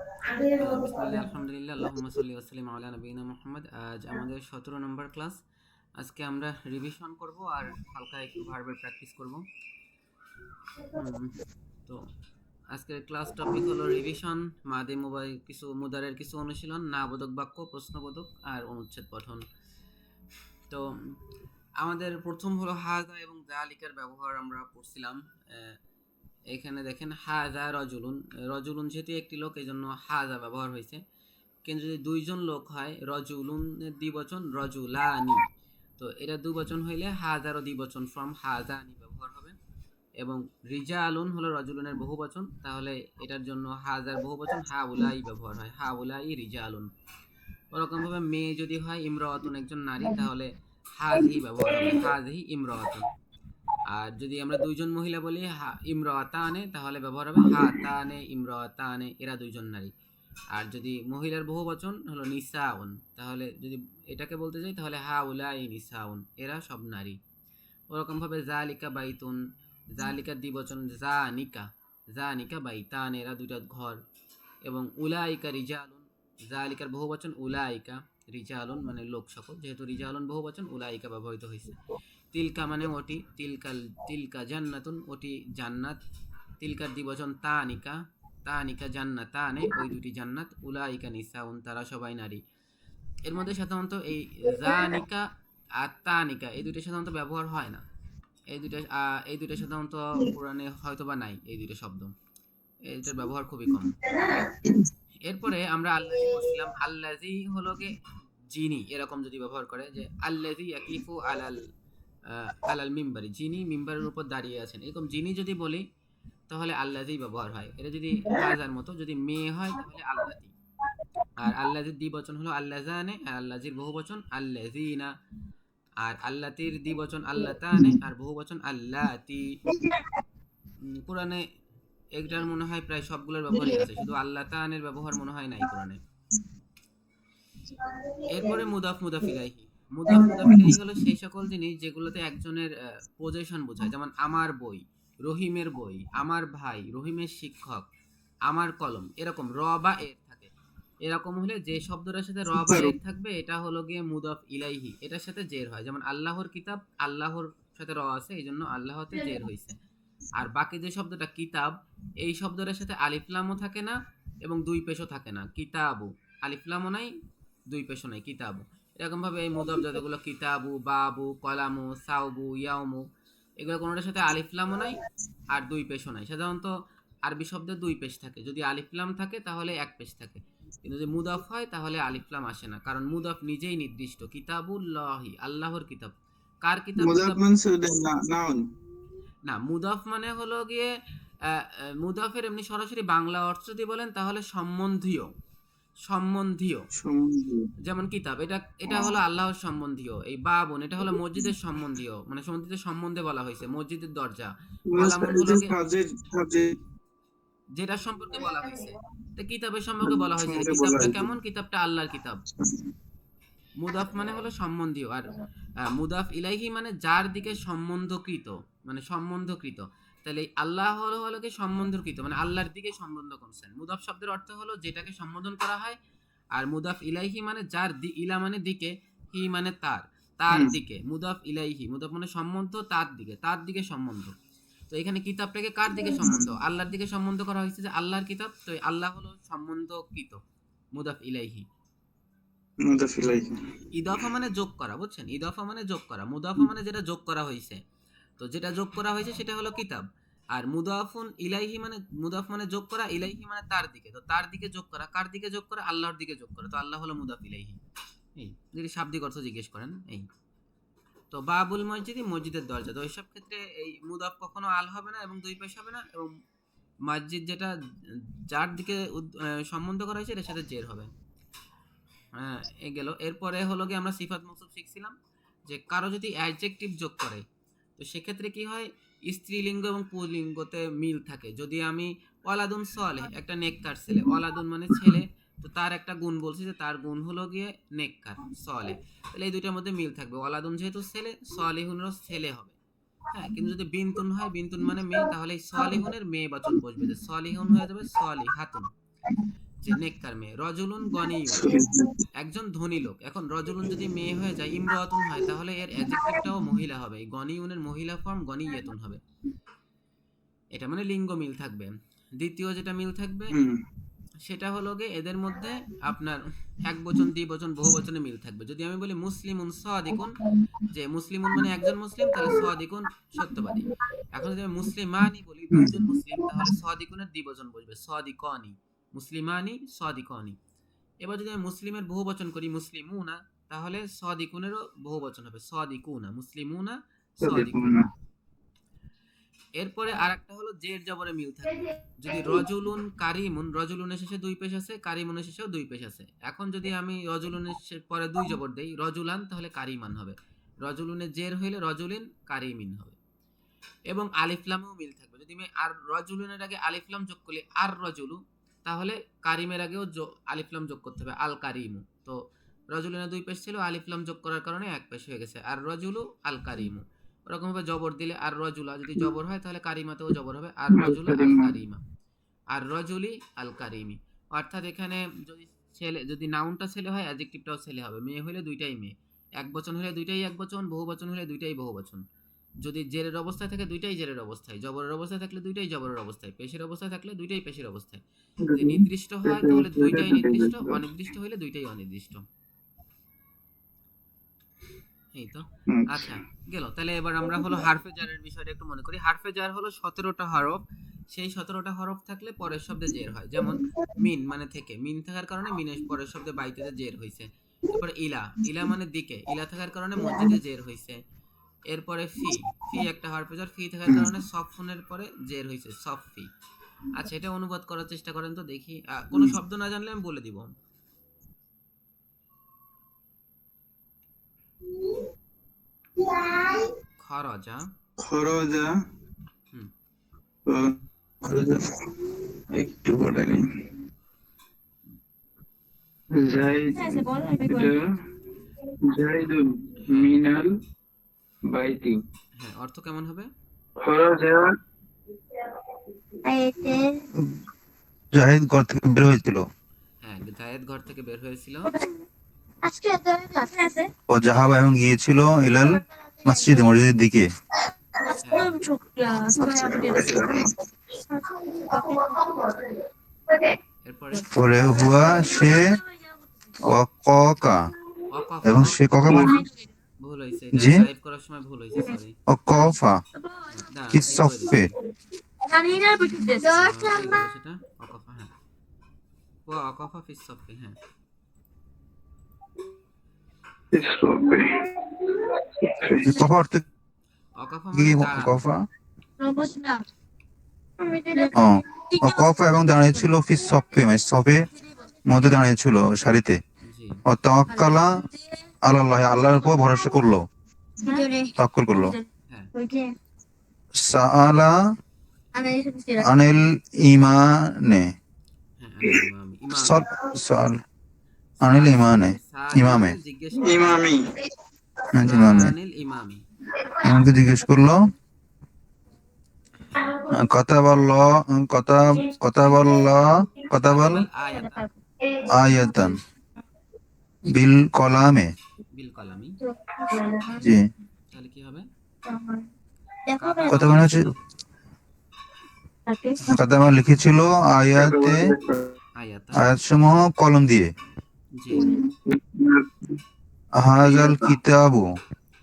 বিসমিল্লাহ আলহামদুলিল্লাহ আল্লাহুম্মা সাল্লি ওয়া সাল্লিম আলা নবিয়িনা মুহাম্মদ। আজ আমাদের 17 নম্বর ক্লাস। আজকে আমরা রিভিশন করব আর হালকা একটু ভার্বের প্র্যাকটিস করব। হুম, তো আজকের ক্লাস টপিক হলো রিভিশন, মাদি মুবাই কিছু মুদারের কিছু অনুশীলন, নাবোধক বাক্য, প্রশ্নবোধক আর অনুচ্ছেদ পঠন। তো আমাদের প্রথম হলো হাযা এবং যালিকার ব্যবহার আমরা পড়ছিলাম। এখানে দেখেন হাযা রজুলুন, রজুলুন যেহেতু একটি লোক এই জন্য হাযা ব্যবহার হয়েছে। কিন্তু যদি দুইজন লোক হয় রজুলুনের দ্বিবচন রজুলানি, তো এটা দুবচন হইলে হাজারও দ্বিবচন ফর্ম হাজানি ব্যবহার হবে। এবং রিজালুন হলো রজুলুনের বহুবচন, তাহলে এটার জন্য হাজার বহুবচন হাউলাই ব্যবহার হয়, হাউলাই রিজালুন। ওরকম ভাবে মেয়ে যদি হয় ইমরাতুন একজন নারী, তাহলে হাজহি ব্যবহার হবে, হাজহি ইমরাতুন। আর যদি আমরা দুইজন মহিলা বলি ইমরাতানে, তাহলে ব্যবহার হবে হাতানে ইমরাতানে, এরা দুইজন নারী। আর যদি মহিলার বহুবচন হলো নিসাউন, তাহলে যদি এটাকে বলতে যাই তাহলে হাউলাই নিসাউন, এরা সব নারী। ওরকম ভাবে জালিকা বাইতুন, জালিকার দ্বিবচন জানিকা, জানিকা বাইতান, এরা দুইটা ঘর। এবং উলাইকা রিজালুন, জালিকার বহুবচন উলাইকা, রিজালুন মানে লোক সকল, যেহেতু রিজালুন বহুবচন উলাইকা ব্যবহৃত হয়েছে। তিলকা মানে ওটি, তিলকা জান্নাতুন, ওটি জান্নাত। তিলকার দ্বিবচন তানিকা, তানিকা জান্নাতানে, ওই দুটি জান্নাত। উলাইকা নিসাউন, তারা সবাই নারী। এর মধ্যে সাধারণত এই জানিকা আর তানিকা এই দুটো সাধারণত ব্যবহার হয় না। এই দুটো সাধারণত কোরআনে হয়তো বা নাই, এই দুটো শব্দ, এটার ব্যবহার খুবই কম। এরপরে আমরা আল্লাজি পড়ছিলাম। আল্লাজি হলো গে যিনি, এরকম যদি ব্যবহার করে যে আল্লাজি ইয়াকিফু আলাল মিম্বারি, যিনি মিম্বারের উপর দাঁড়িয়ে আছেন, এরকম যিনি যদি বলি তাহলে আল্লাজি ব্যবহার হয়। এটা যদি হাজার মতো, যদি মেয়ে হয় তাহলে আল্লাজি। আর আল্লাজির দ্বিবচন হলো আল্লাজানে, আর আল্লাজির বহুবচন আল্লাজিনা। আর আল্লাতির দ্বিবচন আল্লাতানে, আর বহুবচন আল্লাতি। কোরআনে এটার মনে হয় প্রায় সবগুলোর ব্যবহারই আছে, শুধু আল্লাতানের ব্যবহার মনে হয় নাই কোরআনে। এরপরে মুদাফ মুদাফ ইলাইহি। মুদাফ মুদাফ ইলাইহি হলো সেই সকল জিনিস যেগুলোতে একজনের পজিশন বোঝায়, যেমন আমার বই, রহিমের বই, আমার ভাই, রহিমের শিক্ষক, আমার কলম, এরকম র বা এর থাকে। এরকম হলে যে শব্দটার সাথে র বা এর থাকবে এটা হলো গিয়ে মুদাফ ইলাইহি, এটার সাথে জের হয়। যেমন আল্লাহর কিতাব, আল্লাহর সাথে র আছে এই জন্য আল্লাহতে জের হয়েছে। আর বাকি যে শব্দটা কিতাব, এই শব্দটার সাথে আলিফ লামও থাকে না এবং দুই পেশও থাকে না। কিতাবু, আলিফ লামও নাই, দুই পেশও নাই, কিতাবু। এরকম ভাবে এই মুদাফ যতগুলো কিতাবু, বাবু, কলামু, সাউবু, ইয়াউমু, এগুলো কোনোটার সাথে আলিফ লামও নাই আর দুই পেশও নাই। সাধারণত আরবি শব্দে দুই পেশ থাকে, যদি আলিফ লাম থাকে তাহলে এক পেশ থাকে। কিন্তু যদি মুদাফ হয় তাহলে আলিফ লাম আসে না, কারণ মুদাফ নিজেই নির্দিষ্ট, কিতাবুল্লাহি, আল্লাহর কিতাব। কার কিতাব? মুদাফ কিতাব মানসুর নাউন। না, মুদাফ মানে হলো গিয়ে মুদাফের এমনি সরাসরি বাংলা অর্থ যদি বলেন তাহলে সম্বন্ধীয়, সম্বন্ধীয়। যেমন কিতাব, এটা এটা হলো আল্লাহর সম্বন্ধীয়। এই বাবুন, এটা হলো মসজিদের সম্বন্ধীয়, মানে মসজিদের সম্বন্ধে বলা হয়েছে, মসজিদের দরজা। কলামুন হলো গিয়ে যেটার সম্পর্কে বলা হয়েছে। তো কিতাবের সম্পর্কে বলা হয়েছে যে কিতাবটা কেমন, কিতাবটা আল্লাহর কিতাব। মুদাফ মানে হলো সম্বন্ধীয়। আর মুদাফ ইলাইহি মানে যার দিকে সম্বন্ধকৃত, মানে সম্বন্ধকৃত। তাহলে আল্লাহ হলো হলো কি সম্বন্ধকৃত, মানে আল্লাহর দিকে সম্বন্ধ করছেন। মুদাফ শব্দের অর্থ হলো যেটাকে সম্বোধন করা হয়। আর মুদাফ ইলাইহি মানে যার ইলা মানে দিকে, হি মানে তার, তার দিকে। মুদাফ ইলাইহি, মুদাফ মানে সম্বন্ধ, তার দিকে, তার দিকে সম্বন্ধ। তো এখানে কিতাবটাকে কার দিকে সম্বন্ধ? আল্লাহর দিকে সম্বন্ধ করা হয়েছে, যে আল্লাহর কিতাব, তো আল্লাহ হলো সম্বন্ধকৃত, মুদাফ ইলাইহি। ইদাফা মানে যোগ করা, বুঝছেন? ইদাফা মানে যোগ করা, মুদাফা মানে যেটা যোগ করা হয়েছে। তো যেটা যোগ করা হয়েছে সেটা হলো কিতাব। আর মুদাফুন ইলাইহি মানে মুদাফ মানে যোগ করা, ইলাইহি মানে তার দিকে। তো তার দিকে যোগ করা, কার দিকে যোগ করা? আল্লাহর দিকে যোগ করা। তো আল্লাহ হলো মুদাফ ইলাইহি। এই যদি শাব্দিক অর্থ জিজ্ঞেস করেন এই। তো বাবুল মসজিদি, মসজিদের দরজা। তো এইসব ক্ষেত্রে এই মুদাফ কখনো আল হবে না এবং দুই পেশ হবে না, এবং মসজিদ যেটা যার দিকে সম্বন্ধ করা হয়েছে এটার সাথে জের হবে। এ গেল। এরপরে হলো গিয়ে আমরা সিফাত মৌসুফ শিখছিলাম, যে কারো যদি অ্যাডজেক্টিভ যোগ করে তো সেক্ষেত্রে কি হয়, স্ত্রীলিঙ্গ এবং পুল্লিঙ্গতে মিল থাকে। যদি আমি ওয়ালাদুন সালেহ, একটা নেককার ছেলে, ওয়ালাদুন মানে ছেলে, তো তার একটা গুণ বলছি যে তার গুণ হলো গিয়ে নেককার, সালেহ। তাহলে এই দুইটার মধ্যে মিল থাকবে, ওয়ালাদুন যেহেতু ছেলে, সালেহুনেরও ছেলে হবে। হ্যাঁ, কিন্তু যদি বিনতুন হয়, বিনতুন মানে মেয়ে, তাহলে এই সালেহুনের মেয়ে বচন বসবে, যে সালেহুন হয়ে যাবে সালিহাতুন। যে নেককার মেয়ে। রজুলুন গনিয়ুন, একজন ধনী লোক। এখন রজুলুন যদি মেয়ে হয়ে যায়, ইমরাতুন হয়, তাহলে এর অ্যাডজেক্টিভটাও মহিলা হবে। এই গনিয়ুনের মহিলা ফর্ম গনিয়াতুন হবে। এটা মানে লিঙ্গ মিল থাকবে। দ্বিতীয় যেটা মিল থাকবে সেটা হলো গিয়ে এদের মধ্যে আপনার এক বচন, দ্বিবচন, বহু বচনে মিল থাকবে। যদি আমি বলি মুসলিমুন সাদিকুন, যে মুসলিমুন মানে একজন মুসলিম, তাহলে সাদিকুন সত্যবাদী। এখন যদি আমি মুসলিমানি বলি দুইজন মুসলিম, তাহলে সাদিকুনের দ্বিবচন বসবে সাদিকানি, মুসলিমানি সাদিকানি। এবার যদি আমি মুসলিমের বহু বচন করি মুসলিমুনা, তাহলে সাদিকুনেরও বহু বচন হবে সাদিকুনা, মুসলিমুনা সাদিকুনা। এরপরে আরেকটা হলো জের জবরে মিল থাকবে। যদি রজুলুন কারিমুন, রজুলুনের শেষে দুই পেশ আছে, কারিমুনের শেষেও দুই পেশ আছে। এখন যদি আমি রজুলুনের পরে দুই জবর দেই রজুলান, তাহলে কারিমান হবে। রজুলুনের জের হইলে রজুলিন কারিমিন হবে। এবং আলিফলামেও মিল থাকবে। যদি আমি আর রজুলুনের আগে আলিফলাম যোগ করি আর রজুলু, তাহলে কারিমের আগেও আলিফলাম যোগ করতে হবে আল কারিমু। তো রজুলুনের দুই পেশ ছিল, আলিফলাম যোগ করার কারণে এক পেশ হয়ে গেছে আর রজুলু আল কারিমু। ওরকম ভাবে জবর দিলে আর রজুলা, যদি জবর হয় তাহলে কারিমাতেও জবর হবে আর রজুলা আল কারিমা, আর রজুলি আল কারিমি। অর্থাৎ এখানে যদি ছেলে, যদি নাউনটা ছেলে হয় অ্যাডজেক্টিভটাও ছেলে হবে। মেয়ে হলে দুইটাই মেয়ে, এক বচন হলে দুইটাই এক বচন, বহু বচন হলে দুইটাই বহু বচন। যদি জেরের অবস্থায় থাকে দুইটাই জেরের অবস্থায়, জবরের অবস্থায় থাকলে দুইটাই জবরের অবস্থায়, পেশের অবস্থায় থাকলে দুইটাই পেশের অবস্থায়। যদি নির্দিষ্ট হয় তাহলে দুইটাই নির্দিষ্ট, অনির্দিষ্ট হলে দুইটাই অনির্দিষ্ট। এই তো। আচ্ছা, গেল। তাহলে এবার আমরা হলো হারফে জারের বিষয়টা একটু মনে করি। হারফে জার হলো 17টা হরফ। সেই 17টা হরফ থাকলে পরের শব্দে জের হয়। যেমন মিন মানে থেকে, মিন থাকার কারণে মিনের পরের শব্দে বাইতেতে জের হইছে। এরপরে ইলা, ইলা মানে দিকে, ইলা থাকার কারণে মসজিদে জের হইছে। এরপরে ফি, ফি একটা হরফে জার, ফি থাকার কারণে সফনের পরে জের হইছে, সফি। আচ্ছা, এটা অনুবাদ করার চেষ্টা করেন তো দেখি। কোনো শব্দ না জানলে আমি বলে দিব। খরজা, খরজা, হুম, খরজা একটু বলে নি। জাইদ, এটা জাইদুন মিনাল বাইতি। হ্যাঁ, অর্থ কেমন হবে? খরজা, জাহিদ ঘর থেকে বের হয়েছিল। হ্যাঁ, জায়েদ ঘর থেকে বের হয়েছিল। ও জাহাবা এবং গিয়েছিল ইলাল মসজিদে, মসজিদের দিকে। হ্যাঁ, এরপরে পরে হুয়া সে ওয়াক্কা ওয়াকাফা, এবং সে ককা ভুল হয়েছে, এটা জি টাইপ করার সময় ভুল হয়েছে, সরি। ওয়াক্কাফা দাঁড়ান, কি ঠিক করে সফে। দিচ্ছি। কি হবে সেটা? ওয়াকাফা, হ্যাঁ, ওয়াকাফা ফিস সফি, হ্যাঁ। কফা অর্থ ওয়াকাফা কি? মানে দাঁড়ানো। কফা, ও কফা এবং দাঁড়িয়েছিল ফিস সফে, মানে সফে মধ্যে দাঁড়িয়েছিল সারিতে। জি, ও তাওয়াক্কালা আল্লাহ, আল্লাহর উপর ভরসা করলো, তাওয়াক্কুল করলো। হ্যাঁ, সাআলা আনিল ইমানে, হ্যাঁ, আনিল ইমামি, ইমামে। সল সাল আনিল ইমানে, সাইল ইমামে, জিজ্ঞেস করলো, ইমামি, ইমামে সানিল ইমামি। ইমামকে জিজ্ঞেস করলো। কথা বলল, কথা কথা বলল, কথা বল কাতাবাল আয়াতা আয়াতান বিল কলামে, বিল কলামি। জি তাহলে কি হবে? কথা কাতাবা মানে হচ্ছে, লিখলো, কাতাবা লিখেছিল আয়াতে, আয়াতা, আয়াতসমূহ কলম দিয়ে। জি, হাজাল কিতাবু,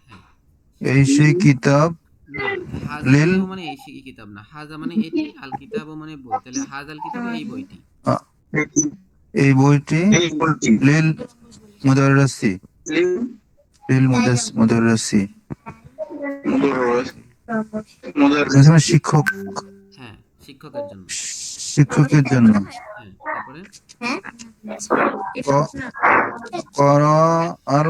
হ্যাঁ। এই সেই কিতাব, না, হাজাল লিল কিতাব মানে এই কিতাব না, হাজা মানে এটি, আল কিতাব মানে বই। তাহলে হাজাল কিতাব এই বইটি। আ- এই বইটি লিল মুদাররিসি, লিল মুদাররিসি, এখানে শিক্ষক, হ্যাঁ, শিক্ষকের জন্য। শিক্ষকের জন্য। হ্যাঁ, তারপরে ক- করা আল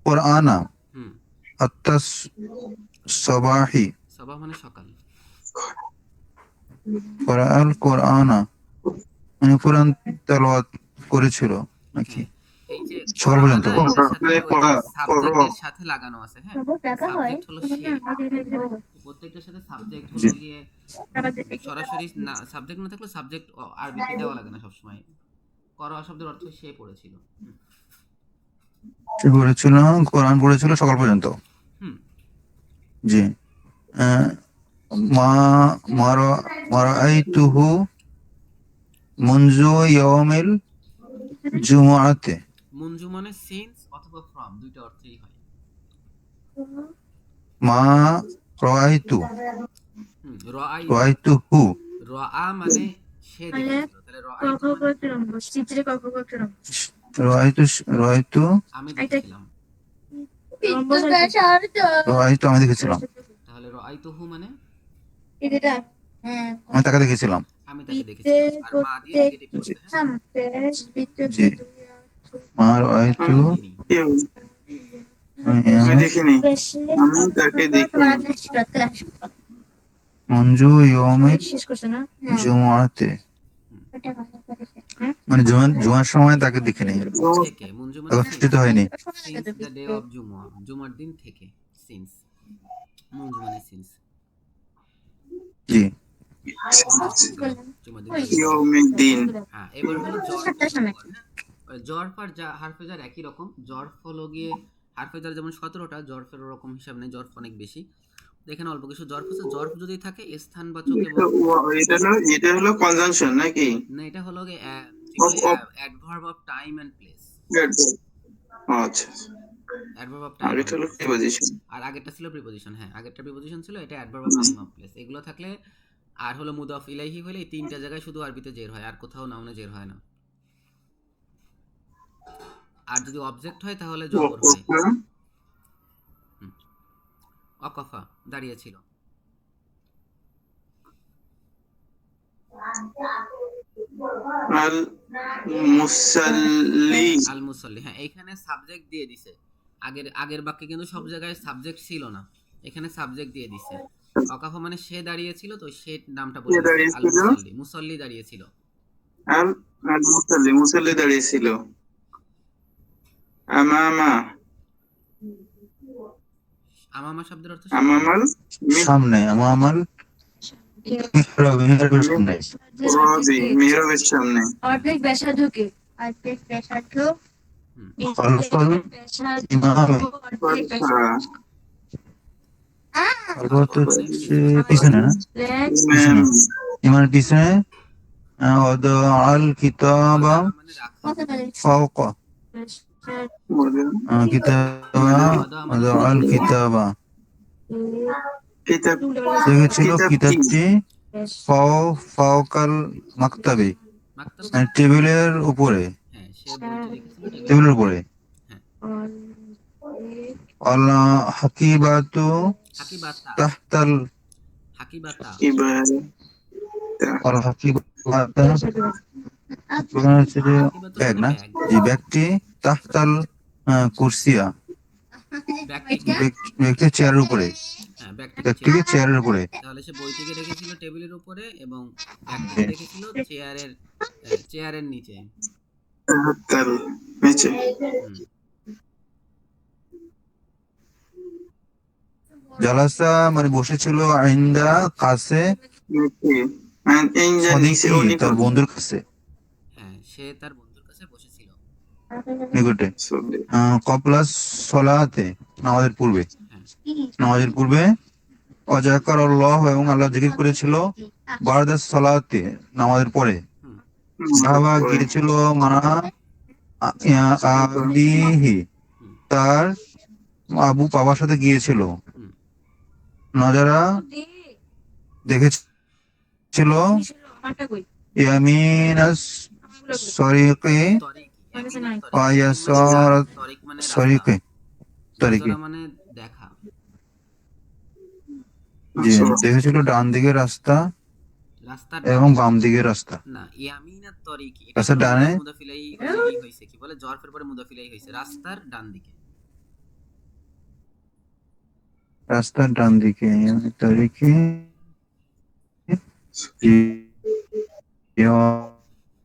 কোরআনা হুম, আত্তাস সবাহি, সবাহ মানে সকাল। করা আল কোরআনা মানে কোরআন তেলাওয়াত করেছিল নাকি? হ্যাঁ, এই যে সকাল পর্যন্ত। করাটা এটার সাথে ওই যে সাবজেক্টের সাথে লাগানো আছে, হ্যাঁ, সাবজেক্ট হলো সে, প্রত্যেকটার সাথে সাবজেক্ট জি। হলো গিয়ে সরাসরি না, সাবজেক্ট না থাকলে সাবজেক্ট আরবিতে দেওয়া লাগে না সবসময়। করোয়া শব্দের অর্থ সে পড়েছিল। সে পড়েছিল, কোরআন পড়েছিল সকাল পর্যন্ত। হুম। জি। আহ, মা মারা মারাআইতুহু মুনজু ইয়াউমিল জুমআতে। মুনজু মানে সিন্স অথবা ফ্রম, দুইটা অর্থেই হয়। মা রাআইতু রাআইতু, রাআইতুহু রাআ মানে সে দেখেছিল, তাহলে রাআইতু মানে রাআইতু রাআইতু আমি দেখেছিলাম, রাআইতু আমি দেখেছিলাম, তাহলে রাআইতুহু মানে আমি তাকে দেখেছিলাম। আমি তাকে দেখেছিলাম, আর মা দিয়ে নেগেটিভ জি। করতে, হ্যাঁ, জি। মা রাআইতু আমি দেখিনি। আমি দেখিনি, আমি তাকে দেখিনি। মঞ্জু ইয়ৌমিল জুমআতে, মানে জুমার সময় তাকে দেখিনি, থেকে, মুনজু মানে সিন্স, একত্রিত হয়নি। সিন্স দ্য ডে অফ জুমুয়া, জুমার দিন থেকে, সিন্স, মুনজু মানে সিন্স, জি। জুমার দিন থেকে। ইয়ৌমিদ্দিন। হ্যাঁ, এবার হলো জরফ উপর, হ্যাঁ, জরফ আর হারফেজার একই রকম। জরফ হলো গিয়ে হারফেজার যেমন 17টা, জরফের ওরকম হিসাব নেই, জরফ অনেক বেশি। এখানে অল্প কিছু জরফ আছে। জরফ যদি থাকে স্থানবাচক এবং এটা হলো কনজাংশন নাকি? না, এটা হলো গিয়ে Of- of- adverb of time and place, আচ্ছা, অ্যাডভার্ব অফ আর টাইম এটা হলো প্রিপোজিশন। আর আগেরটা ছিল প্রিপোজিশন, হ্যাঁ, আগেরটা প্রিপোজিশন ছিল, এটা adverb of time of place. এগুলো থাকলে আর হলো মুদাফ ইলাইহি হলে এই তিনটা জায়গায় শুধু আরবিতে জের হয়, আর কোথাও নাউনে জের হয় না। আর যদি অবজেক্ট হয় তাহলে জবর হয়। অকফা দাঁড়িয়েছিল, আল মুসাল্লি। আল মুসাল্লি, হ্যাঁ, এইখানে সাবজেক্ট দিয়ে দিছে। আগের বাক্যে কিন্তু সব জায়গায় সাবজেক্ট ছিল না, এখানে সাবজেক্ট দিয়ে দিছে। অকাফা মানে সে দাঁড়িয়েছিল, তো সে নামটা বলে কে দিছে, আল দাঁড়িয়েছিল? মুসাল্লি, মুসাল্লি দাঁড়িয়েছিল। আল আল মুসাল্লি, মুসাল্লি দাঁড়িয়েছিল। আমামা, আমামা শব্দের অর্থ সামনে। আমামাল সামনে, আমার মিহরাবের সামনে। রবি, মেহরাবের সামনে। অর্ধেক ব্যাসার্ধকে, অর্ধেক ব্যাসার্ধ, হুম, খলফল ব্যাসার্ধ, ইমামে, অর্ধেক আচ্ছা, খলফত হচ্ছে পিছনে না, ইমাম, ইমামের পিছনে। ওয়াদা আল কিতাবা ওয়াদা মানে রাখা, ফাওকা কিতাবা, ওয়াদা আল কিতাবা কিতাব, রেখেছিল কিতাব কি? কিতাবটি ফাওকাল মাকতাবি, মাকতাব মানে টেবিলের উপরে, হ্যাঁ, সে বইটি রেখেছিল টেবিলের উপরে। হ্যাঁ, আল হাকিবাতু হাকিবাতা, তাহতাল, হাকিবাতা, এবার আল হাকিবাতা প্রধান হচ্ছে যে হাকিবাতু ব্যাগ মানে না, ব্যাগ, যে ব্যক্তি তাহতাল কুরসিয়া, ব্যাগটিকে, ব্যক্তির চেয়ারের উপরে, হ্যাঁ, ব্যাগটিকে ব্যক্তিকে চেয়ারের উপরে। তাহলে সে বইটিকে রেখেছিল টেবিলের উপরে এবং ব্যাগটিকে রেখেছিল চেয়ারের নিচে। তার নিচে। হুম, জালাসা মানে বসেছিল, আইন্দা কাছে, নিচে, and in the নিচে, সদিকি ও তার নিকট। বন্ধুর কাছে, হ্যাঁ, সে তার বন্ধুর কাছে বসেছিল। নিকটে। সদি। কপলাস সলাতে নামাজের পূর্বে, হ্যাঁ, নামাজের পূর্বে। অজাকার আল্লাহ এবং আল্লাহ জিকির করেছিল, বারদাস সলাতে নামাজের পরে। হুম, সাহাবা গিয়েছিল মানা আবিহি, হুম, তার আবু বাবার সাথে গিয়েছিল। হুম, নজারা দেখেছিল ইয়ামিনাস সরিকি তরিকি, ইয়ামিনা তরিক, ওয়া ইয়ামিন মানে ডান, ইয়াসারাত তরিক মানে রাস্তা, সরিকি, তরিকি। নজরা মানে দেখা, জি, দেখেছিল ডান দিকের রাস্তা রাস্তার এবং ডানে, বাম দিকের রাস্তা। না, ইয়ামিনা তরিকি এটা রাস্তার হলো ডানে, মুদাফিলাই হইছে, কি বলে, জরফের পরে মুদাফিলাই হইছে, রাস্তার ডান দিকে। রাস্তার ডান দিকে তরিকি।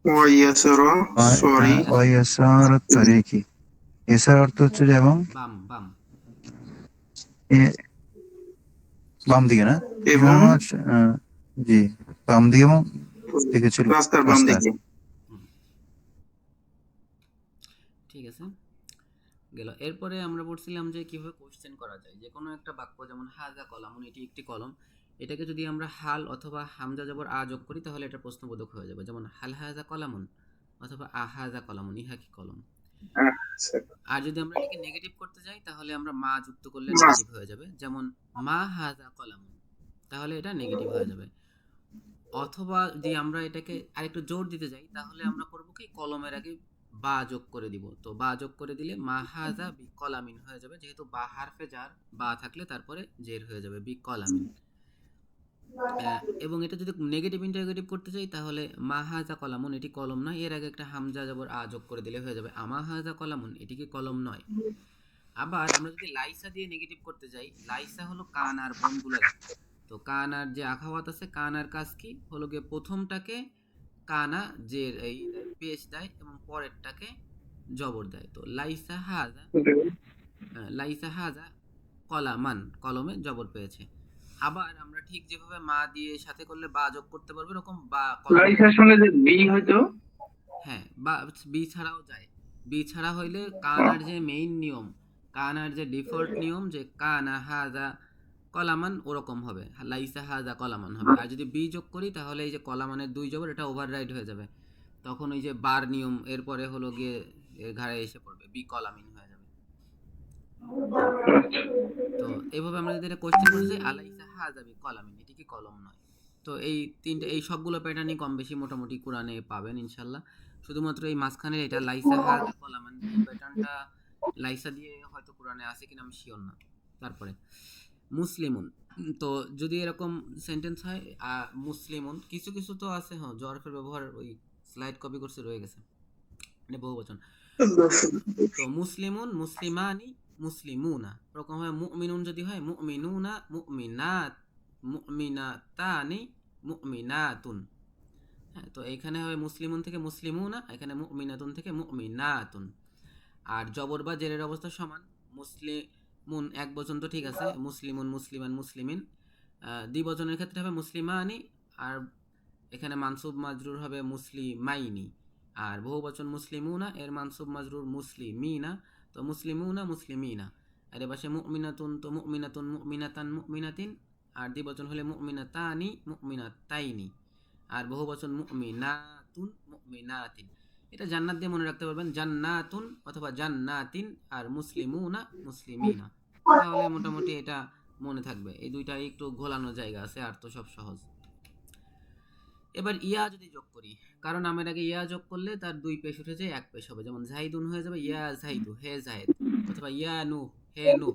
ওয়াইয়াসারা সরি ওয়াইয়াসার তরিকি। এসার অর্থ হচ্ছে যে এবং বাম বাম এ- বাম দিকে না? এবং ইমাম জি, বাম দিকে এবং দিকে ছিল রাস্তার বাম রাস্তায়। দিকে। হুম, ঠিক আছে গেল। এরপরে আমরা পড়ছিলাম যে কিভাবে কোশ্চেন করা যায় যে কোনো একটা বাক্য, যেমন হাজা কলামুন, এটি একটি কলম, এটাকে যদি আমরা হাল অথবা হামজা জবর আ যোগ করি তাহলে এটা প্রশ্নবোধক হয়ে যাবে। যেমন হাল হাজা কলামুন অথবা আহাজা কলামুন, ইহা কি কলম। আচ্ছা, আর যদি আমরা এটাকে নেগেটিভ করতে যাই তাহলে আমরা মা যুক্ত করলে বাহ, নেগেটিভ হয়ে যাবে। যেমন মা হাজা কলামুন, তাহলে এটা নেগেটিভ হয়ে যাবে। অথবা যদি আমরা এটাকে আরেকটু জোর দিতে যাই তাহলে আমরা করব কি, কলমের আগে বা যোগ করে দিব। তো বা যোগ করে দিলে মাহাজা বি কলামিন হয়ে যাবে, যেহেতু বা হারফে জার, বা থাকলে তারপরে জের হয়ে যাবে বি কলামিন। এবং এটা যদি নেগেটিভ ইন্টারোগেটিভ করতে চাই তাহলে মাহাজা কলামুন, এটি কলম নয়, এর আগে একটা হামজা জবর আ যোগ করে দিলে হয়ে যাবে আমাহাজা কলামুন, এটি কি কলম নয়। আবার আমরা যদি লাইসা দিয়ে নেগেটিভ করতে যাই, লাইসা হলো কান আর বনগুলোর আঁকা। তো কান আর যে আখাওয়াত আছে, কান আর কাজ কি হলো গিয়ে প্রথমটাকে কানা যে এই পেশ দেয় এবং পরেরটাকে জবর দেয়। তো লাইসা হাজা, লাইসা হাজা কলামান, কলমে জবর পেয়েছে। আবার আমরা ঠিক যেভাবে মা দিয়ে সাথে করলে বা যোগ করতে পারবো, এরকম বা কলমের লাইসার সঙ্গে যে বি হয়তো হ্যাঁ, বা বি ছাড়াও যায়। বি ছাড়া হইলে কানার যে মেইন নিয়ম, কানার যে ডিফল্ট নিয়ম যে কানা হাজা কলামান, ওরকম হবে, লাইসা হাজা কলামান হবে। আর যদি বি যোগ করি তাহলে এই যে কলামানের দুই জবর, এটা ওভাররাইড হয়ে যাবে, তখন ওই যে বার নিয়ম এরপরে হলো গিয়ে এর ঘাড়ে এসে পড়বে, বি কলামিন হয়ে যাবে। তো এইভাবে আমরা যদি এটা কোশ্চেন করতে চাই, আলাইসা হাজা বি কলামিন, এটি কি কলম নয়। তো এই তিনটে, এই সবগুলো প্যাটার্নই কম বেশি মোটামুটি কোরআনে পাবেন ইনশাল্লাহ। শুধুমাত্র এই মাঝখানের এটা লাইসা হাজা কলামান, এই প্যাটার্নটা লাইসা দিয়ে হয়তো কোরআনে আছে কিনা আমি শিওর না। তারপরে মুসলিমুন, তো যদি এরকম সেন্টেন্স হয় মুসলিমুন, কিছু কিছু তো আছে হ্যাঁ জরফের ব্যবহার, ওই স্লাইড কপি করছে রয়ে গেছে, এটা বহুবচন। তো মুসলিমুন, মুসলিমানি, মুসলিমুনা, এরকম হয়। মুমিনুন যদি হয় মুমিনুনা, মুমিনাত, মুমিনাতানি, মুমিনাতুন। হ্যাঁ, তো এইখানে হয় মুসলিমুন থেকে মুসলিমুনা, এখানে মুমিনাতুন থেকে মুমিনাতুন। আর জবর বা জেরের অবস্থা সমান। মুসলিমুন এক বচন তো ঠিক আছে, মুসলিমুন, মুসলিমান, মুসলিমিন। দ্বিবচনের ক্ষেত্রে হবে মুসলিমানি, আর এখানে মানসুব মাজরুর হবে মুসলিমাইনি। আর বহুবচন মুসলিমুনা, এর মানসুব মাজরুর মুসলিমিনা। তো মুসলিমুনা, মুসলিমিনা। আর এ পাশে মুমিনাতুন, তো মুমিনাতুন, মুমিনাতান, মুমিনাতিন। আর দ্বিবচন হলে মুমিনাতানি, মুমিনাতাইনি। আর বহুবচন মুমিনাতুন, মুমিনাতিন। এটা জান্নাত দিয়ে মনে রাখতে পারবেন, জান্নাতুন অথবা জান্নাতিন। আর মুসলিমুনা, মুসলিমিনা, তাহলে মোটামুটি এটা মনে থাকবে। এই দুইটা একটু ঘোলানো জায়গা আছে, আর তো সব সহজ। এবার ইয়া যদি যোগ করি, কারণ আমার আগে ইয়া যোগ করলে তার দুই পেশ উঠে যায়, এক পেশ হবে। যেমন জাহিদুন হয়ে যাবে ইয়া জাহিদু, হে জাহেদ, অথবা ইয়া নু, হে নু।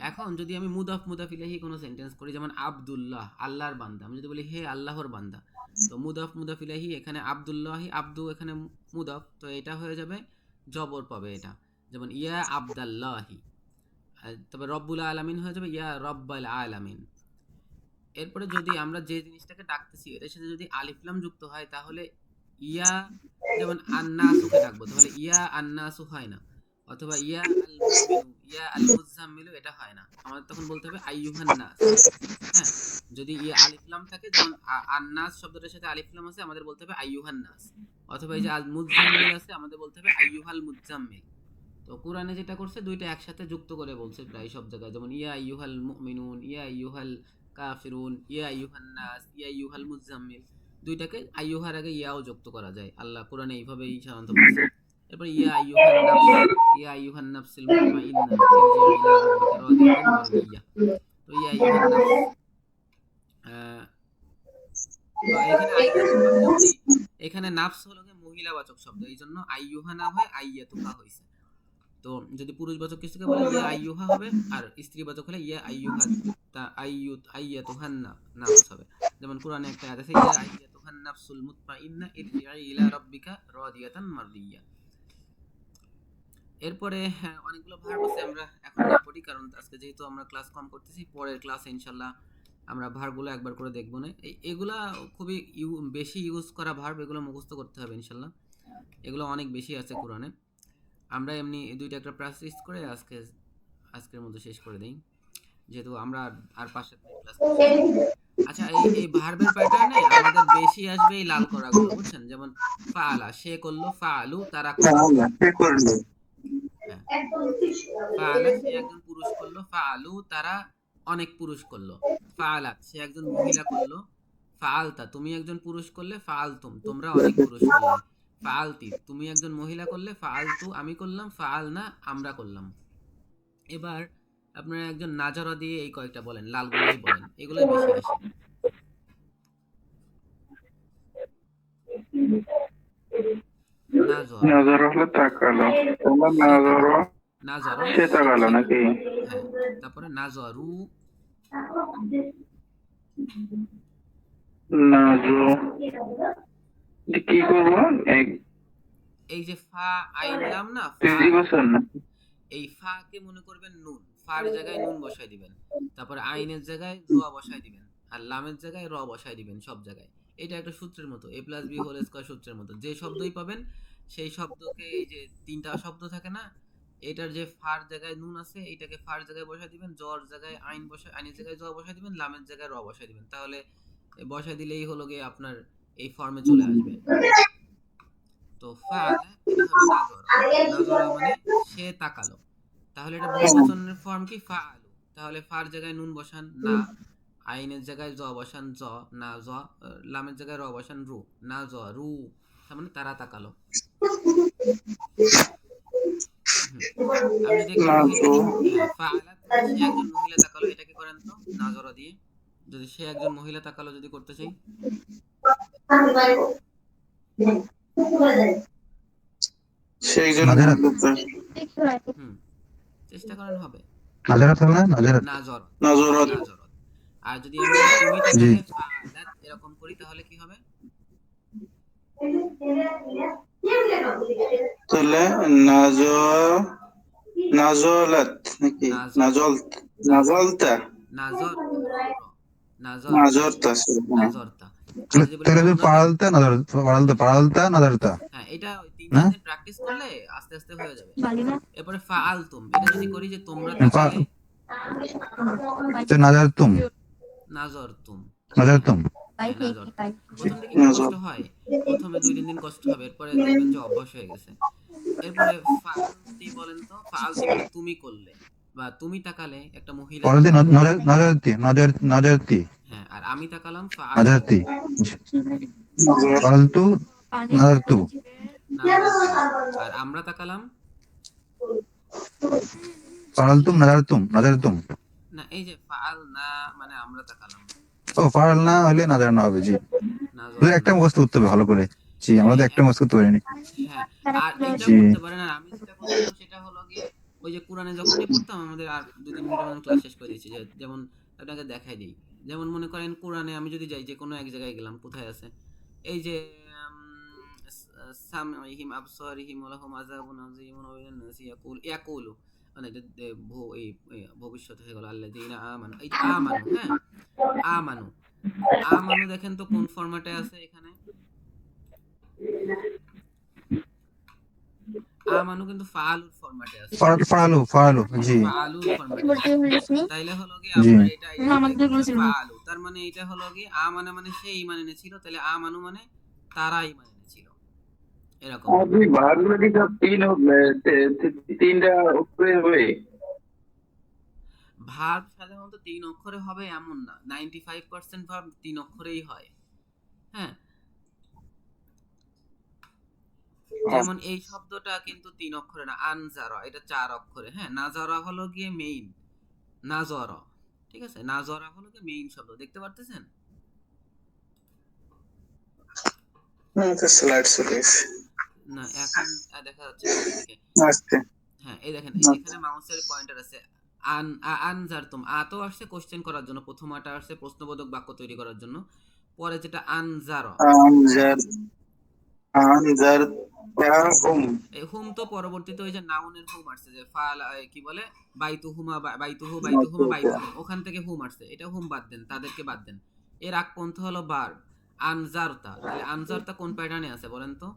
এখন যদি আমি মুদাফ মুদাফ ইলাহি কোনো সেন্টেন্স করি, যেমন আব্দুল্লাহ, আল্লাহর বান্দা, আমি যদি বলি হে আল্লাহর বান্দা, তো মুদাফ মুদাফ ইলাহি, এখানে আব্দুল্লাহি, আব্দু এখানে মুদাফ, তো এটা হয়ে যাবে জবর পাবে এটা। যেমন ইয়া আব্দাল্লাহি। তবে রব্বুল আলামিন হয়ে যাবে ইয়া রব্বাল আলামিন। এরপরে যদি আমরা যে জিনিসটাকে ডাকতেছি এটার সাথে যদি আলিফলাম যুক্ত হয় তাহলে ইয়া, যেমন আন্নাসুকে ডাকবো তাহলে ইয়া আন্নাসু হয় না, অথবা ইয়া আল মুমিনু, ইয়া আল মুজাম্মিলু, এটা হয় না। আমাদের তখন বলতে হবে আইয়ুহান নাস। হ্যাঁ, যদি ইয়া আলিফলাম থাকে, যেমন আন্নাস শব্দটার সাথে আলিফলাম আছে, আমাদের বলতে হবে আইয়ুহান নাস। অথবা এই যে আল মুজাম্মিল আছে, আমাদের বলতে হবে আইয়ুহাল মুজাম্মিল। তো কোরআনে যেটা করছে দুইটা একসাথে যুক্ত করে বলছে প্রায় সব জায়গায়, যেমন ইয়া আইয়ুহাল মুমিনুন, ইয়া আইয়ুহাল কাফিরুন, ইয়া আইয়ুহান নাস, ইয়া আইয়ুহাল মুজাম্মিল। দুইটাকে আইয়ুহার আগে ইয়াও যুক্ত করা যায়, আল্লাহ কোরআনে এইভাবেই সাধারণত বলছে। এরপর ইয়া আইয়ুহান নাফস, ইয়া আইয়ুহান নাফসিল মুতমাইন্না ইরজিউ ইলা রাব্বিকা রাদিয়াতান মারদিয়া। তো ইয়া আইয়ুহান নাফস, তো এখানে আইয়াতুকা, যেমন এখানে নাফস হলো মহিলাবাচক শব্দ, এই জন্য আইয়ুহা না হয় আইয়াতুকা হয়েছে। তো যদি পুরুষবাচক কিছুকে বলে ইয়া আইয়ুহা হবে, আর স্ত্রীবাচক হলে ইয়া আইয়ুহা, তা আইয়াতুহান নাফস হবে। যেমন কোরআনে একটা আয়াত আছে ইয়া আইয়াতুহান নাফসুল মুতমাইন্না ইরজিই ইলা রাব্বিকা রাদিয়াতান মারদিয়া। এরপরে অনেকগুলো ভার্ব আছে, আমরা এখন না পড়ি, কারণ আজকে যেহেতু আমরা ক্লাস কম করতেছি, পরের ক্লাসে ইনশাআল্লাহ আমরা ভার্বগুলো একবার করে দেখবো না। এগুলা খুবই বেশি ইউজ করা ভার্ব, এগুলো মুখস্থ করতে হবে ইনশাল্লাহ। এগুলো অনেক বেশি আছে কোরআনে। আমরা এমনি দুইটা একটা প্র্যাকটিস করে আজকের মতো শেষ করে দেই, যেহেতু আমরা আর 5-7 মিনিট ক্লাস করছি। আচ্ছা, এই ভার্বের প্যাটার্নে আমাদের বেশি আসবে এই লাল করাগুলো, বুঝছেন? যেমন ফাআলা, সে করলো, ফাআলু, তারা করলো। তাহলে কে করলো? হ্যাঁ, ফাআলা, সে একজন পুরুষ করলো, ফাআলু, তারা অনেক পুরুষ করলো। ফাআলাত, সে একজন মহিলা করলো, ফাআলতা, তুমি একজন পুরুষ করলে, ফাআলতুম, তোমরা অনেক পুরুষ করলে। ফাআলতি, তুমি একজন মহিলা করলে, ফাআলতু, আমি করলাম, ফাআলনা, আমরা করলাম। এবার আপনারা একজন নাজারা দিয়ে এই কয়েকটা বলেন, লালগুলোই বলেন, এগুলোই বেশি আসে। নাজর, নজর হলো তাকালো, তাহলে সে নজর তাকালো, নাজর, সে তাকালো নাকি? হ্যাঁ, তারপরে নাজরু, নাজো কি করবো? এই যে ফা আইন লাম না, ফা, তুই বলছেন না? এই ফা কে মনে করবেন নুন, ফার জায়গায় নুন বসাই দিবেন, তারপরে আইনের জায়গায় জোয়া বসাই দিবেন, আর লামের জায়গায় র বসাই দিবেন সব জায়গায়। এটা একটা সূত্রের মতো, a + b হোল স্কয়ার সূত্রের মতো। যে শব্দই পাবেন সেই শব্দকে, এই যে তিনটা শব্দ থাকে না, এটার যে ফার জায়গায় নুন আছে এইটাকে ফার জায়গায় বসাই দিবেন, জর জায়গায় আইন বসাই, আইনের জায়গায় জ বসাই দিবেন, লামের জায়গায় র বসাই দিবেন, তাহলে বসাই দিলেই হলো গিয়ে আপনার এই ফর্মে চলে আসবে। তো ফাআলা এটা হবে নাজরা, নাজরা মানে সে তাকালো। তাহলে এটা বহুবচনের ফর্ম কি? ফাআলু। তাহলে ফার জায়গায় নুন বসান না, আইনের জায়গায় জ বসান জ, না জ, লামের জায়গায় র বসান রু, না জ রু, তার মানে তারা তাকালো। আপনি যদি একটা নাজো ফাআলা, সে একজন মহিলা তাকালো, এটাকে করেন তো নাজরা দিয়ে। যদি সে একজন মহিলা তাকালো যদি করতে চাই, সে একজন নাজারাত। চেষ্টা করেন হবে। নাজারাত হবে না? নাজারাত। নাজর, নজরত নাজরত। আর যদি আমরা তুমি জি। তাকালে ফাআলাত এরকম করি তাহলে কি হবে? তাহলে নাজো নাজলাত নাকি? নাজর, নাজলত নাজর, নাজলতা নাজর, নাজর, নাজরতা নাজরতা। আর যদি বলি তাহলে তুমি তোমরা পারালতা নাজারাত, পারালতা নাজারাতা, হ্যাঁ, এটা ওই 3-4 না? দিন প্র্যাকটিস করলে আস্তে আস্তে হয়ে যাবে। বালিনা এরপরে ফাআলতুম, এটা যদি করি যে তোমরা তাকালে, তো নাজারতুম, নাজরতুম, নাজারতুম। হ্যাঁ নাজর। প্রথম দিকে একটু কষ্ট হয়, প্রথমে 2-3 দিন কষ্ট হবে, এরপরে দেখবেন যে অভ্যাস হয়ে গেছে। এরপরে ফাআলতি বলেন তো, ফাআলতি মানে তুমি করলে বা তুমি তাকালে, একটা মহিলা পরালতি তাকালো, নাজারতি, নাজারতি, হ্যাঁ, আর আমি তাকালাম ফাআলতু, নাজারতি। পারালতু নাজারতু, নাজরতু, আর আমরা তাকালাম, পারালতুম নাজারতুম, নাজারতুম। না এই যে ফাআল না মানে আমরা তাকালাম, ও পারাল না হলে নাজার না হবে। জি, শুধু একটা নাজরনা। মুখস্থ করতে হবে ভালো করে। জি, আমরা তো একটা মুখস্থ করতে পারিনি। হ্যাঁ, আর এইটাও জি। করতে পারেন। আর আমি যেটা করতাম সেটা হলো গিয়ে, ওই যে কোরআনে যখনই পড়তাম, আমাদের আর 2-3 মিনিটের মধ্যে ক্লাস শেষ করে দিয়েছি, যেমন আপনাকে দেখাই দিই। যেমন মনে করেন কোরআনে আমি যদি যাই, যে কোনো এক জায়গায় গেলাম, কোথায় আছে এই যে সামঈহিম আবসারিহিম ওয়া লাহুম আযাবুন আযীমুন ওয়া মিনান নাসি ইয়াকুলু, মানে এই ভবিষ্যৎ হয়ে গেল, আল্লাযীনা আমানু, এই যে আমানু, হ্যাঁ, আমানু, আমানু দেখেন তো কোন ফরম্যাটে আছে এখানে? আমানু কিন্তু ফাআলুর ফরম্যাটে আছে, ফারালু, ফারালু। জি, ফাআলুর ফরম্যাটে আছে। তাইলে হলো কি জি। আপনার এটা আমাদের এটা বলেছিল। ফাআলু, তার মানে এটা হলো কি আমানা মানে সে ঈমান এনেছিল, তাহলে আমানু মানে তারা ঈমান এনেছিল, এরকম হবে। अभी भाग में सब तीन हो गए तीन ऊपर हुए ভার্ব সাধারণত 3 অক্ষরে হবে এমন না, 95% ভার্ব 3 অক্ষরেই হয়। হ্যাঁ, যেমন এই শব্দটা কিন্তু 3 অক্ষরে না, আনজারা, এটা 4 অক্ষরে। হ্যাঁ, নাজারা হলো গিয়ে মেইন, নাজরা, ঠিক আছে, নাজরা হলো গিয়ে মেইন শব্দ, দেখতে পারতেছেন? तो स्लाइड से कैसे না এখন দেখা যাচ্ছে না এদিকে। आस्ते হ্যাঁ, এই দেখেন, এই যেখানে মাউসের পয়েন্টার আছে, আনজারতুম, আ তো আসছে কোশ্চেন করার জন্য, প্রথম আটা আসছে প্রশ্নবোধক বাক্য তৈরি করার জন্য, পরে যেটা আনজারা, आंजर आंजर হুম। এই হুম তো পরবর্তীতে ওই যে নাউনের হুম আসছে, যে ফাল কি বলে বাইতুহুমা বাইতুহু বাইতুহুমা বাইতুহুম, ওখান থেকে হুম আসছে, এটা হুম বাদ দেন, তাদেরকে বাদ দেন। এর আগ পন্থা হলো বার। আনজারতা, তাহলে আনজারতা কোন প্যাটার্নে আছে বলেন তো?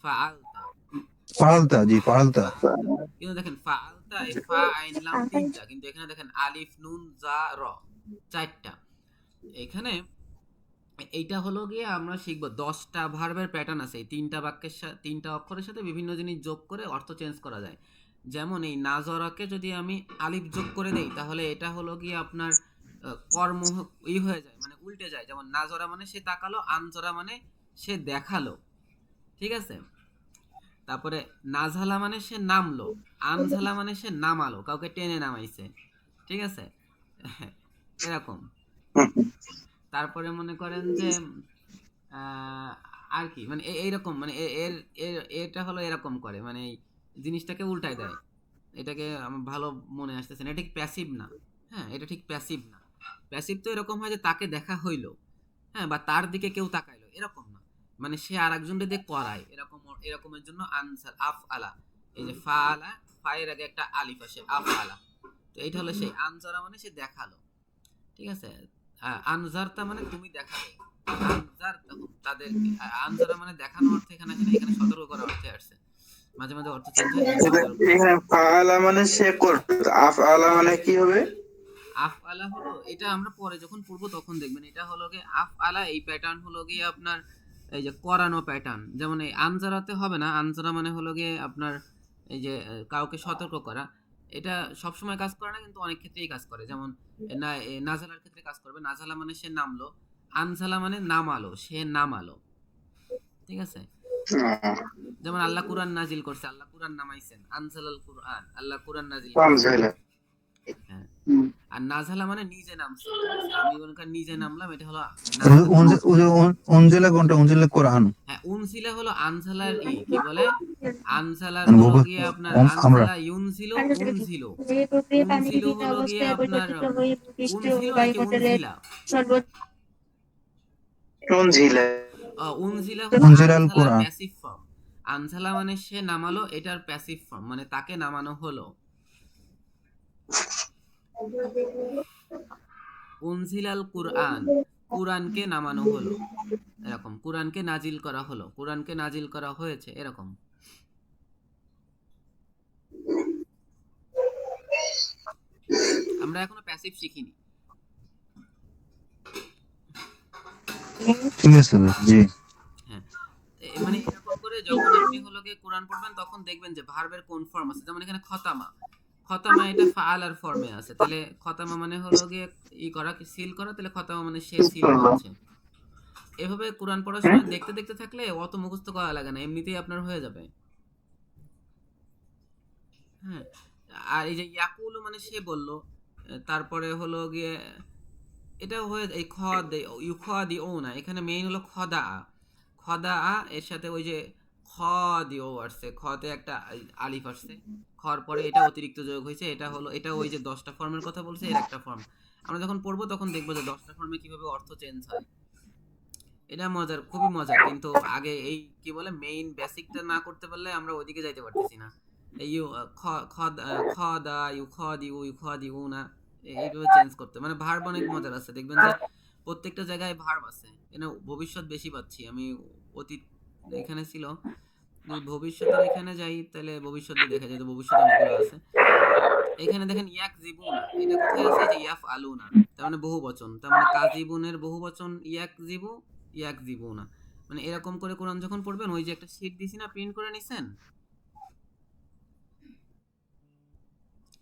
ফাআলতা। পাল্টা, জি পাল্টা। ফাআলতা। কিন্তু দেখেন ফাআলতা, এই ফা আইন লাম তিনটা, কিন্তু এখানে দেখেন আলিফ নুন জা র চারটা। এখানে এইটা হলো গিয়ে আমরা শিখবো 10টা ভার্বের প্যাটার্ন আছে, এই তিনটা বাক্যের সাথে, তিনটা অক্ষরের সাথে বিভিন্ন জিনিস যোগ করে অর্থ চেঞ্জ করা যায়। যেমন এই নাজরাকে যদি আমি আলিফ যোগ করে দেই, তাহলে এটা হলো গিয়ে আপনার কর্ম হয়ে যায়, মানে উল্টে যায়। যেমন নাজরা মানে সে তাকালো, আনজরা মানে সে দেখালো, ঠিক আছে? তারপরে নাঝালা মানে সে নামলো, আনঝালা মানে সে নামালো, কাউকে টেনে নামাইছে, ঠিক আছে? এরকম। তারপরে মনে করেন যে আর কি, মানে এইরকম, মানে এর এর এটা হলো এরকম করে, মানে এই জিনিসটাকে উল্টায় দেয়। এটাকে আমার ভালো মনে আসতেছে না, এটা ঠিক প্যাসিভ না। হ্যাঁ, এটা ঠিক প্যাসিভ না। প্যাসিভ তো এরকম হয় যে তাকে দেখা হইলো, হ্যাঁ, বা তার দিকে কেউ তাকাইলো, এরকম না। মানে সে আর একজনকে দিয়ে করায়, এরকম, এরকমের জন্য আনসার আফ আলা। এই যে ফা আলা, ফায়ের আগে একটা আলিফ আসে, আফ আলা। তো এইটা হলো সেই আনসারা, মানে সে দেখালো, ঠিক আছে? আনজারতা মানে তুমি দেখাবে, আনজারতা তাদেরকে। আনজারা মানে দেখানো অর্থে এখানে আসে না, এখানে সতর্ক করা অর্থে আসছে। মাঝে মাঝে অর্থ চেঞ্জ হয়, একটু সতর্ক। এখানে ফাআলা মানে সে করবে, আফআলা মানে কি হবে? আফ আলা হলো, এটা আমরা পরে যখন পড়বো তখন দেখবেন, এটা হলো গিয়ে আফ আলা, এই প্যাটার্ন হলো গিয়ে আপনার এই যে করানো প্যাটার্ন। যেমন এই আনজারাতে হবে না, আনজারা মানে হলো গিয়ে আপনার এই যে কাউকে সতর্ক করা। এটা সবসময় কাজ করে না, কিন্তু অনেক ক্ষেত্রেই কাজ করে। যেমন নাজালার ক্ষেত্রে কাজ করবে, নাজালা মানে সে নামলো, আনজালা মানে নামালো, সে নামালো, ঠিক আছে? যেমন আল্লাহ কুরআন নাজিল করছে, আল্লাহ কুরআন নামাইছেন, আনজালাল কুরআন, আল্লাহ কুরআন নাজিল করছে। হ্যাঁ। আর নাজালা মানে নিজে নামছে, ঠিক আছে? আমি মনে করি নিজে নামলাম, এটা হলো নাজালা। উনজিলা কোনটা? উনজিলা কোরআন। হ্যাঁ, উনসিলা হলো আনসালার কি বলে, আনসালার মানে হলো ভূগোল, গিয়ে আপনার আমরা আনসালা ইউনসিলো, উনসিলো। যে প্রক্রিয়া পানি উনসিলো বিভিন্ন হলো গিয়ে অবস্থায় আপনার পরিবর্তিত হয়ে পৃষ্ঠ উনসিলো নাকি বায়ুমণ্ডলের উনসিলা? সর্বোচ্চ কোন ঝিলে? উনসিলা হলো উনজিলাল আনসালার কোরআন। Passive form. আনসালা মানে সে নামালো, এটার প্যাসিভ ফর্ম, মানে তাকে নামানো হলো। উনজিলাল কুরআন, কুরআনকে নামানো হলো, এরকম। কুরআনকে নাজিল করা হলো, কুরআনকে নাজিল করা হয়েছে, এরকম। আমরা এখনো প্যাসিভ শিখিনি। ঠিক আছে ভাই, জি। হ্যাঁ, মানে এরকম করে যখন আপনি হলো গিয়ে কোরআন পড়বেন, তখন দেখবেন যে ভার্বের কোন ফর্ম আছে। যেমন এখানে খতামা, খতামা এটা ফাআলার ফর্মে আছে, তাহলে খতামা মানে হলো গিয়ে ই করা, কি সিল করা, তাহলে খতামা মানে সে সিল করছে। এভাবে কোরআন পড়ার সময় দেখতে দেখতে থাকলে অত মুখস্থ করা লাগে না, এমনিতেই আপনার হয়ে যাবে। হ্যাঁ। আর এই যে ইয়াকুলু মানে সে বলল, তারপরে হলো গিয়ে এটা হয়ে এই ইউখাদি ও না, এখানে মেইন হলো খদা। খদা এর সাথে ওই যে দিও আসছে, খতে একটা আলিফ আসছে, খর পরে এটা অতিরিক্ত যোগ হয়েছে, এটা হলো, এটা ওই যে 10টা ফর্মের কথা বলছে, এর একটা ফর্ম। আমরা যখন পড়বো তখন দেখবো যে 10টা ফর্মে কিভাবে অর্থ চেঞ্জ হয়। এটা মজার, খুবই মজার, কিন্তু আগে এই কি বলে মেইন বেসিকটা না করতে পারলে আমরা ওইদিকে যাইতে পারতেছি না। এই খদা ইউ না, এইভাবে চেঞ্জ করতে, মানে ভার্ব অনেক মজার আছে, দেখবেন যে প্রত্যেকটা জায়গায় ভার্ব আছে। এখানে ভবিষ্যৎ বেশি পাচ্ছি আমি, অতীত এখানে ছিল। যদি ভবিষ্যতের এখানে যাই, তাহলে ভবিষ্যতে দেখা যায় যে ভবিষ্যতে অনেকগুলো আছে। এখানে দেখেন ইয়াক জিবুনা, এটা কোথায় আছে? যে ইয়াফ আলুনা, তার মানে বহু বচন, তার মানে কাজিবুনের বহু বচন ইয়াক জিবুনা। মানে এরকম করে কোরআন যখন পড়বেন, ওই যে একটা শীট দিছি না, প্রিন্ট করে নিছেন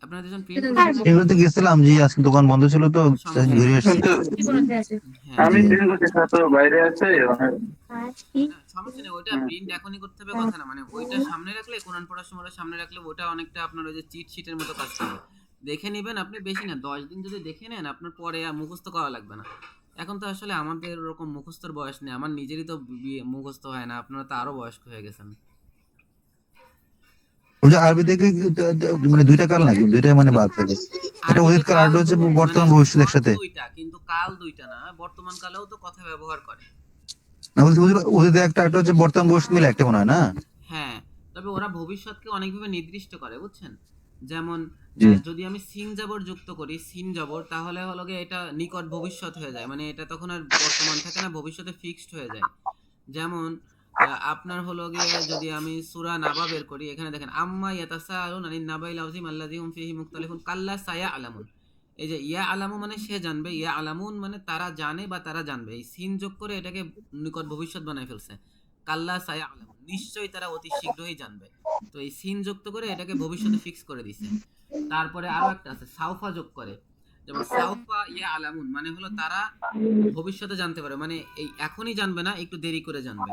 আপনারা, দুজন প্রিন্ট করে নিবেন। এগুলোতে গেছিলাম, জি, আজকে দোকান বন্ধ ছিল তো সমস্যা ঘুরে নেই। আসছি। কিন্তু আছে। হ্যাঁ, আমি ট্রেন করতে তো বাইরে আছে। না, সমস্যা নেই, ওইটা প্রিন্ট এখনই করতে হবে কথা না, মানে ওইটা সামনে রাখলে, কোরআন পড়ার সময় ওটা সামনে রাখলে ওটা অনেকটা আপনার ওই যে চিট শিটের মতো কাজ করবে। দেখে নেবেন আপনি, বেশি না 10 দিন যদি দেখে নেন, আপনার পরে আর মুখস্থ করা লাগবে না। এখন তো আসলে আমাদের ওরকম মুখস্থর বয়স নেই, আমার নিজেরই তো মুখস্থ হয় না, আপনারা তো আরো বয়স্ক হয়ে গেছেন। ওই যে আরবি থেকে মানে দুইটা কাল নাকি, দুইটা মানে বাদ থাকে, এটা অতীত কাল, আর হচ্ছে বর্তমান ভবিষ্যৎ একসাথে। দুইটা, কিন্তু কাল দুইটা না, বর্তমান কালেও তো কথা ব্যবহার করে। না বলছি হুজুর, ওদের একটা হচ্ছে বর্তমান ভবিষ্যৎ মিলে একটা মনে হয় না? হ্যাঁ, তবে ওরা ভবিষ্যৎকে অনেকভাবে নির্দিষ্ট করে, বুঝছেন? যেমন জি। যদি আমি সিন জবর যুক্ত করি, সিন জবর, তাহলে হলো গিয়ে এটা নিকট ভবিষ্যৎ হয়ে যায়, মানে এটা তখন আর বর্তমান থাকে না, ভবিষ্যতে ফিক্সড হয়ে যায়। যেমন আপনার হলো গিয়ে যদি আমি সূরা নাবা বের করি, এখানে দেখেন আম্মা ইয়াতাসাআলুন আনিন নাবাইল আযীম আল্লাযী হুম ফীহি মুখতালিফুন কাল্লা সায়া'লামুন। এই যে ইয়া আলামু মানে সে জানবে, ইয়া আলামুন মানে তারা জানে বা তারা জানবে। এই সিন যোগ করে এটাকে নিকট ভবিষ্যৎ বানায় ফেলছে। কাল্লা সায়া'লামুন, নিশ্চয়ই তারা অতি শীঘ্রই জানবে। তো এই সিন যুক্ত করে এটাকে ভবিষ্যতে ফিক্স করে দিছে। তারপরে আরো একটা আছে সাউফা যোগ করে, যেমন সাউফা ইয়া আলামুন মানে হলো তারা ভবিষ্যতে জানতে পারে, মানে এই এখনই জানবে না, একটু দেরি করে জানবে,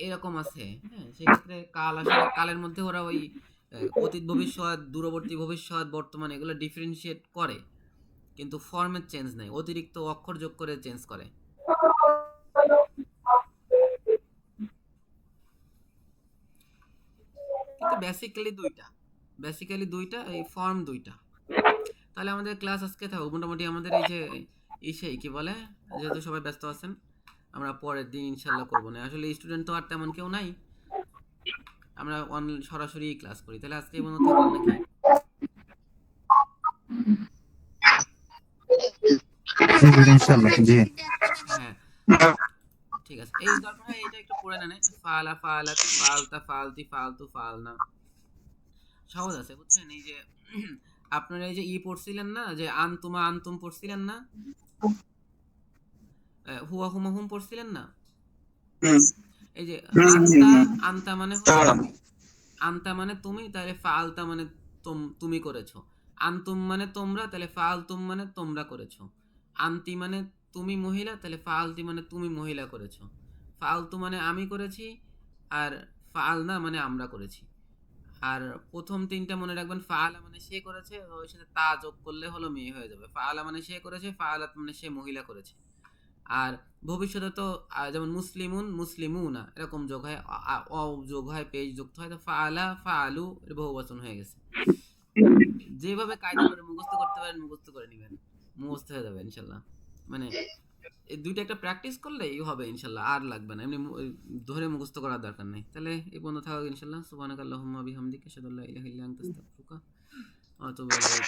এরকম আছে। হ্যাঁ, সেক্ষেত্রে কাল আসলে কালের মধ্যে ওরা ওই অতীত ভবিষ্যৎ, দূরবর্তী ভবিষ্যৎ, বর্তমান এগুলো ডিফারেন্সিয়েট করে, কিন্তু ফর্মের চেঞ্জ নাই, অতিরিক্ত অক্ষর যোগ করে চেঞ্জ করে। কিন্তু বেসিক্যালি দুইটা, এই ফর্ম দুইটা। তাহলে আমাদের ক্লাস আজকে থাকো মোটামুটি, আমাদের এই যে ইসেই কি বলে, যেহেতু সবাই ব্যস্ত আছেন, আমরা পরের দিন ইনশাল্লাহ করবো না, আসলে স্টুডেন্ট তো আর তেমন কেউ নাই, আমরা সরাসরি ক্লাস করি। তাহলে আজকে এই পর্যন্ত থাকলো নাকি? জি জি, ইনশাআল্লাহ জি। হ্যাঁ, ঠিক আছে। এই দরকার হয় এটা একটু পড়ে নেন, ফালা ফালাত ফালতা ফালতি ফালতু ফালনা, সহজ আছে, বুঝছেন? এই যে আপনারা এই যে পড়ছিলেন না, যে আনতুমা আনতুম পড়ছিলেন না, হুয়া হুমা হুম পড়ছিলেন না, এই যে আনতা, আনতা মানে হলো তুমি, আনতা মানে তুমি, তাহলে ফালতা মানে তুমি করেছো। আনতুম মানে তোমরা, তাহলে ফালতুম মানে তোমরা করেছো। আনতি মানে তুমি মহিলা, তাহলে ফালতি মানে তুমি মহিলা করেছো। ফালতু মানে আমি করেছি, আর ফালনা মানে আমরা করেছি। আর প্রথম তিনটা মনে রাখবেন, ফাআলা মানে সে করেছে, ওই সাথে তা যোগ করলে হলো মেয়ে হয়ে যাবে। ফাআলা মানে সে করেছে, ফাআলাত মানে সে মহিলা করেছে। আর ভবিষ্যতে তো যেমন মুসলিমুন মুসলিমুনা এরকম যোগ হয়, অ যোগ হয়, পেজ যুক্ত হয়, তো ফাআলা ফাআলু এর বহুবচন হয়ে গেছে। যেভাবে কায়দা করে মুখস্থ করতে পারেন মুখস্থ করে নেবেন, মুখস্থ হয়ে যাবে ইনশাল্লাহ। মানে এই দুইটা একটা প্র্যাকটিস করলেই হবে ইনশাল্লাহ, আর লাগবে না, এমনি ধরে মুখস্থ করার দরকার নেই। তাহলে এই বন্ধু থাকো ইনশাল্লাহ। সুবহানাকাল্লাহুম্মা বিহামদিকা আশহাদু আল্লা ইলাহা ইল্লা আনতা আস্তাগফিরুকা ওয়া আতুবু ইলাইক।